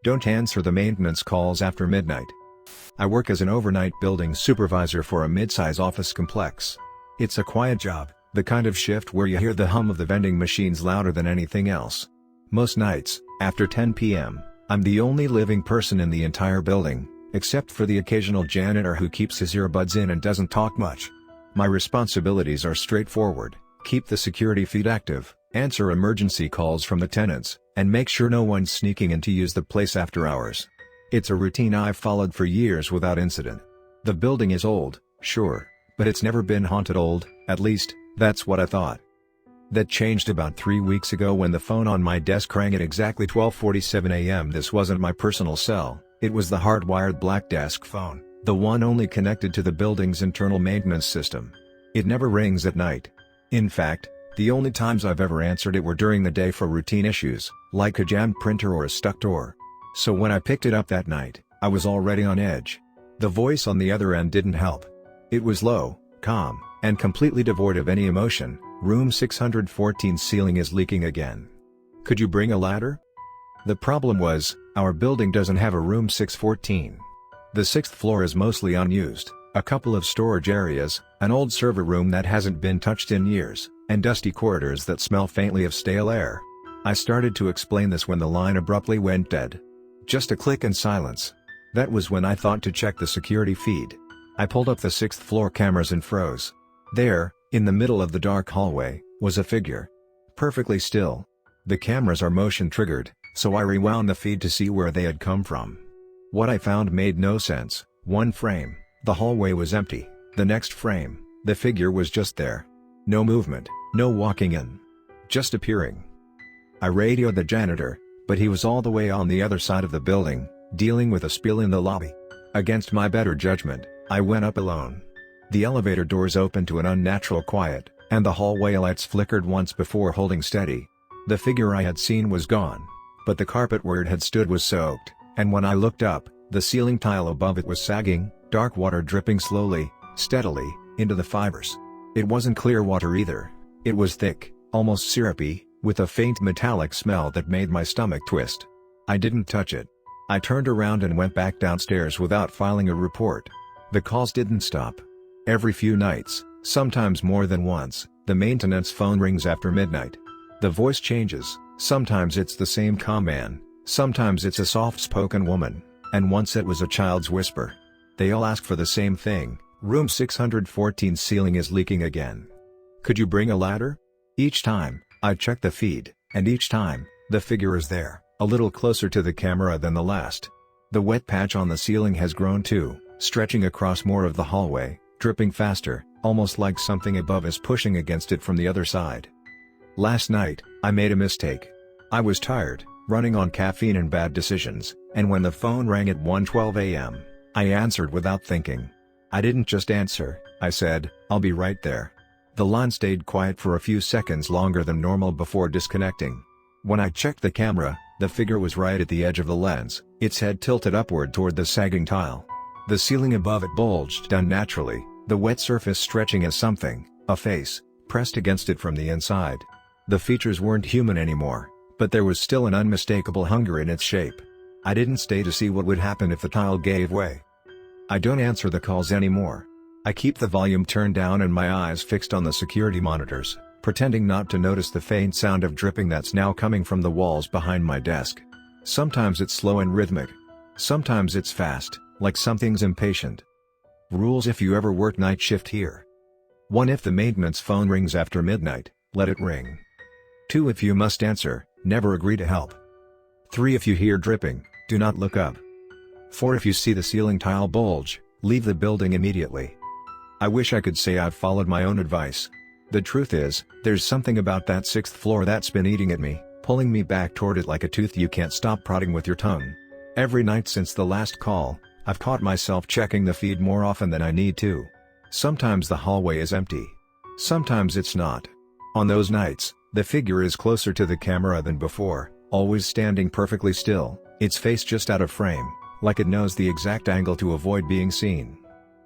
Don't answer the maintenance calls after midnight. I work as an overnight building supervisor for a mid-size office complex. It's a quiet job, the kind of shift where you hear the hum of the vending machines louder than anything else. Most nights, after 10 p.m., I'm the only living person in the entire building, except for the occasional janitor who keeps his earbuds in and doesn't talk much. My responsibilities are straightforward: keep the security feed active, answer emergency calls from the tenants, and make sure no one's sneaking in to use the place after hours. It's a routine I've followed for years without incident. The building is old, sure, but it's never been haunted old, at least, that's what I thought. That changed about 3 weeks ago when the phone on my desk rang at exactly 12:47 a.m. This wasn't my personal cell, it was the hardwired black desk phone, the one only connected to the building's internal maintenance system. It never rings at night. In fact, the only times I've ever answered it were during the day for routine issues, like a jammed printer or a stuck door. So when I picked it up that night, I was already on edge. The voice on the other end didn't help. It was low, calm, and completely devoid of any emotion. Room 614 ceiling is leaking again. Could you bring a ladder? The problem was, our building doesn't have a room 614. The 6th floor is mostly unused, a couple of storage areas, an old server room that hasn't been touched in years, and dusty corridors that smell faintly of stale air. I started to explain this when the line abruptly went dead. Just a click and silence. That was when I thought to check the security feed. I pulled up the 6th floor cameras and froze. There, in the middle of the dark hallway, was a figure. Perfectly still. The cameras are motion triggered, so I rewound the feed to see where they had come from. What I found made no sense. One frame, the hallway was empty. The next frame, the figure was just there. No movement, no walking in. Just appearing. I radioed the janitor, but he was all the way on the other side of the building, dealing with a spill in the lobby. Against my better judgment, I went up alone. The elevator doors opened to an unnatural quiet, and the hallway lights flickered once before holding steady. The figure I had seen was gone, but the carpet where it had stood was soaked, and when I looked up, the ceiling tile above it was sagging, dark water dripping slowly, steadily, into the fibers. It wasn't clear water either. It was thick, almost syrupy, with a faint metallic smell that made my stomach twist. I didn't touch it. I turned around and went back downstairs without filing a report. The calls didn't stop. Every few nights, sometimes more than once, the maintenance phone rings after midnight. The voice changes, sometimes it's the same calm man, sometimes it's a soft-spoken woman, and once it was a child's whisper. They all ask for the same thing: room 614 ceiling is leaking again. Could you bring a ladder? Each time, I check the feed, and each time, the figure is there, a little closer to the camera than the last. The wet patch on the ceiling has grown too, stretching across more of the hallway, dripping faster, almost like something above is pushing against it from the other side. Last night, I made a mistake. I was tired, running on caffeine and bad decisions, and when the phone rang at 1:12 a.m., I answered without thinking. I didn't just answer, I said, "I'll be right there." The line stayed quiet for a few seconds longer than normal before disconnecting. When I checked the camera, the figure was right at the edge of the lens, its head tilted upward toward the sagging tile. The ceiling above it bulged unnaturally, the wet surface stretching as something, a face, pressed against it from the inside. The features weren't human anymore, but there was still an unmistakable hunger in its shape. I didn't stay to see what would happen if the tile gave way. I don't answer the calls anymore. I keep the volume turned down and my eyes fixed on the security monitors, pretending not to notice the faint sound of dripping that's now coming from the walls behind my desk. Sometimes it's slow and rhythmic. Sometimes it's fast, like something's impatient. Rules if you ever work night shift here. 1. If the maintenance phone rings after midnight, let it ring. 2. If you must answer, never agree to help. 3. If you hear dripping, do not look up. 4. If you see the ceiling tile bulge, leave the building immediately. I wish I could say I've followed my own advice. The truth is, there's something about that 6th floor that's been eating at me, pulling me back toward it like a tooth you can't stop prodding with your tongue. Every night since the last call, I've caught myself checking the feed more often than I need to. Sometimes the hallway is empty. Sometimes it's not. On those nights, the figure is closer to the camera than before, always standing perfectly still, its face just out of frame, like it knows the exact angle to avoid being seen.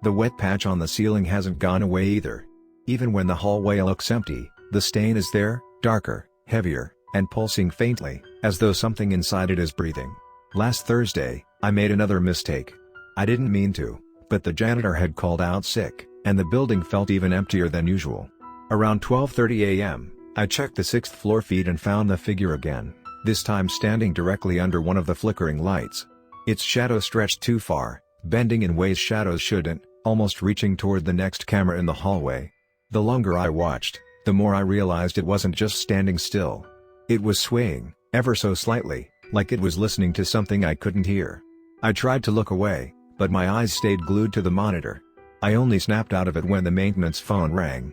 The wet patch on the ceiling hasn't gone away either. Even when the hallway looks empty, the stain is there, darker, heavier, and pulsing faintly, as though something inside it is breathing. Last Thursday, I made another mistake. I didn't mean to, but the janitor had called out sick, and the building felt even emptier than usual. Around 12:30 a.m., I checked the 6th floor feed and found the figure again, this time standing directly under one of the flickering lights. Its shadow stretched too far, bending in ways shadows shouldn't, almost reaching toward the next camera in the hallway. The longer I watched, the more I realized it wasn't just standing still. It was swaying, ever so slightly, like it was listening to something I couldn't hear. I tried to look away, but my eyes stayed glued to the monitor. I only snapped out of it when the maintenance phone rang.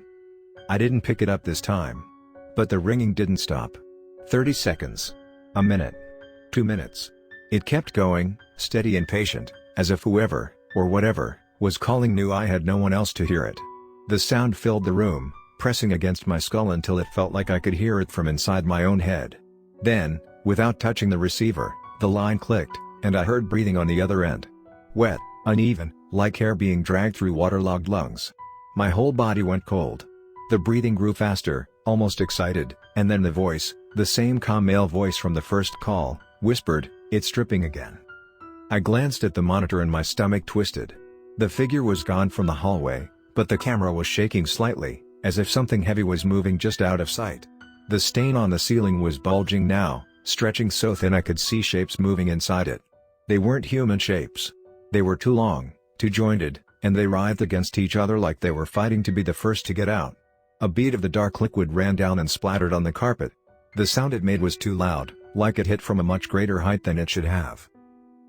I didn't pick it up this time. But the ringing didn't stop. 30 seconds. A minute. 2 minutes. It kept going, steady and patient, as if whoever, or whatever, was calling knew I had no one else to hear it. The sound filled the room, pressing against my skull until it felt like I could hear it from inside my own head. Then, without touching the receiver, the line clicked, and I heard breathing on the other end. Wet, uneven, like hair being dragged through waterlogged lungs. My whole body went cold. The breathing grew faster, almost excited, and then the voice, the same calm male voice from the first call, whispered, "It's dripping again." I glanced at the monitor and my stomach twisted. The figure was gone from the hallway, but the camera was shaking slightly, as if something heavy was moving just out of sight. The stain on the ceiling was bulging now, stretching so thin I could see shapes moving inside it. They weren't human shapes. They were too long, too jointed, and they writhed against each other like they were fighting to be the first to get out. A bead of the dark liquid ran down and splattered on the carpet. The sound it made was too loud, like it hit from a much greater height than it should have.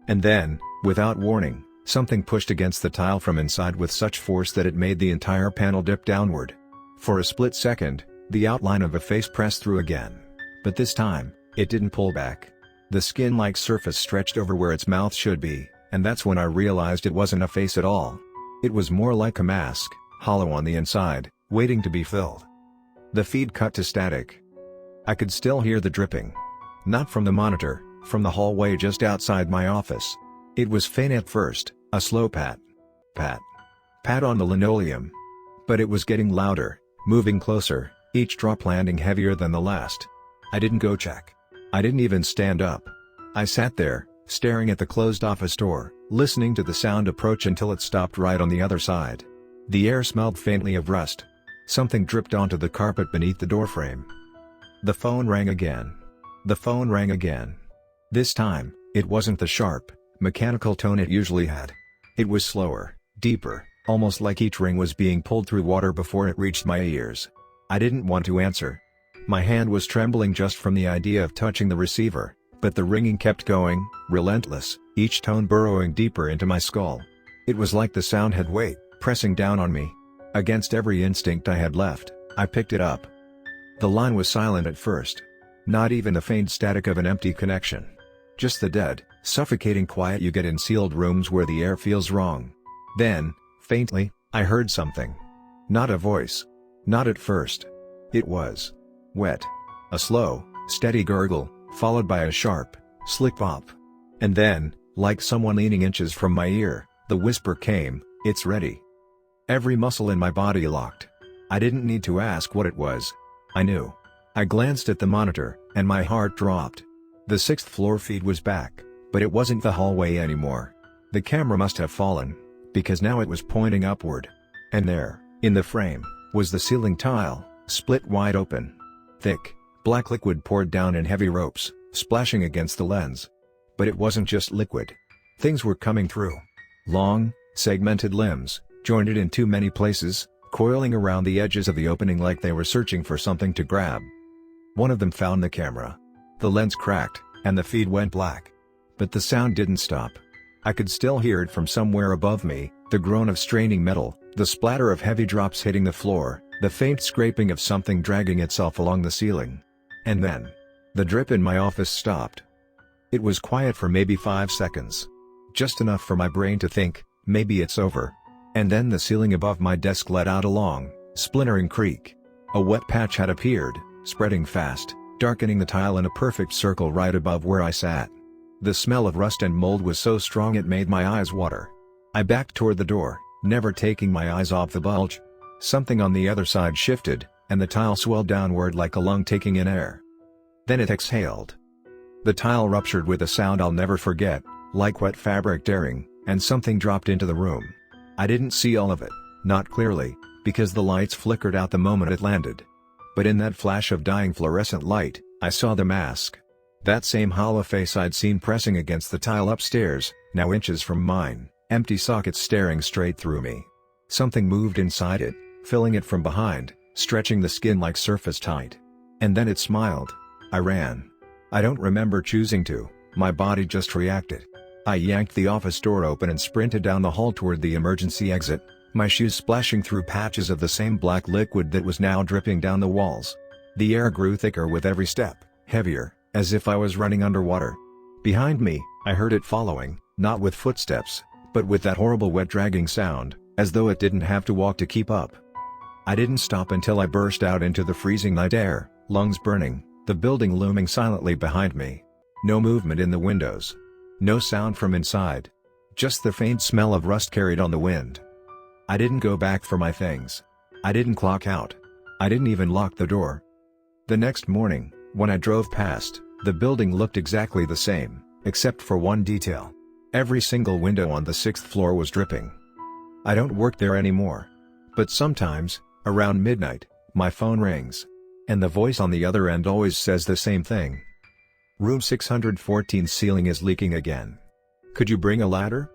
And then, without warning, something pushed against the tile from inside with such force that it made the entire panel dip downward. For a split second, the outline of a face pressed through again. But this time, it didn't pull back. The skin-like surface stretched over where its mouth should be, and that's when I realized it wasn't a face at all. It was more like a mask, hollow on the inside, waiting to be filled. The feed cut to static. I could still hear the dripping. Not from the monitor, from the hallway just outside my office. It was faint at first, a slow pat. Pat. Pat on the linoleum. But it was getting louder, moving closer, each drop landing heavier than the last. I didn't go check. I didn't even stand up. I sat there, staring at the closed office door, listening to the sound approach until it stopped right on the other side. The air smelled faintly of rust. Something dripped onto the carpet beneath the doorframe. The phone rang again. The phone rang again. This time, it wasn't the sharp, mechanical tone it usually had. It was slower, deeper, almost like each ring was being pulled through water before it reached my ears. I didn't want to answer. My hand was trembling just from the idea of touching the receiver, but the ringing kept going, relentless, each tone burrowing deeper into my skull. It was like the sound had weight, pressing down on me. Against every instinct I had left, I picked it up. The line was silent at first. Not even the faint static of an empty connection. Just the dead, suffocating quiet you get in sealed rooms where the air feels wrong. Then, faintly, I heard something. Not a voice. Not at first. It was wet. A slow, steady gurgle, followed by a sharp, slick pop. And then, like someone leaning inches from my ear, the whisper came, "It's ready." Every muscle in my body locked. I didn't need to ask what it was. I knew. I glanced at the monitor, and my heart dropped. The 6th floor feed was back, but it wasn't the hallway anymore. The camera must have fallen, because now it was pointing upward. And there, in the frame, was the ceiling tile, split wide open. Thick, black liquid poured down in heavy ropes, splashing against the lens. But it wasn't just liquid. Things were coming through. Long, segmented limbs, jointed in too many places, coiling around the edges of the opening like they were searching for something to grab. One of them found the camera. The lens cracked, and the feed went black. But the sound didn't stop. I could still hear it from somewhere above me, the groan of straining metal, the splatter of heavy drops hitting the floor, the faint scraping of something dragging itself along the ceiling. And then, the drip in my office stopped. It was quiet for maybe 5 seconds. Just enough for my brain to think, maybe it's over. And then the ceiling above my desk let out a long, splintering creak. A wet patch had appeared, spreading fast, darkening the tile in a perfect circle right above where I sat. The smell of rust and mold was so strong it made my eyes water. I backed toward the door, never taking my eyes off the bulge. Something on the other side shifted, and the tile swelled downward like a lung taking in air. Then it exhaled. The tile ruptured with a sound I'll never forget, like wet fabric tearing, and something dropped into the room. I didn't see all of it, not clearly, because the lights flickered out the moment it landed. But in that flash of dying fluorescent light, I saw the mask. That same hollow face I'd seen pressing against the tile upstairs, now inches from mine, empty sockets staring straight through me. Something moved inside it, filling it from behind, stretching the skin like surface tight. And then it smiled. I ran. I don't remember choosing to, my body just reacted. I yanked the office door open and sprinted down the hall toward the emergency exit, my shoes splashing through patches of the same black liquid that was now dripping down the walls. The air grew thicker with every step, heavier, as if I was running underwater. Behind me, I heard it following, not with footsteps, but with that horrible wet dragging sound, as though it didn't have to walk to keep up. I didn't stop until I burst out into the freezing night air, lungs burning, the building looming silently behind me. No movement in the windows. No sound from inside. Just the faint smell of rust carried on the wind. I didn't go back for my things. I didn't clock out. I didn't even lock the door. The next morning, when I drove past, the building looked exactly the same, except for one detail. Every single window on the 6th floor was dripping. I don't work there anymore. But sometimes, around midnight, my phone rings. And the voice on the other end always says the same thing. Room 614 ceiling is leaking again. Could you bring a ladder?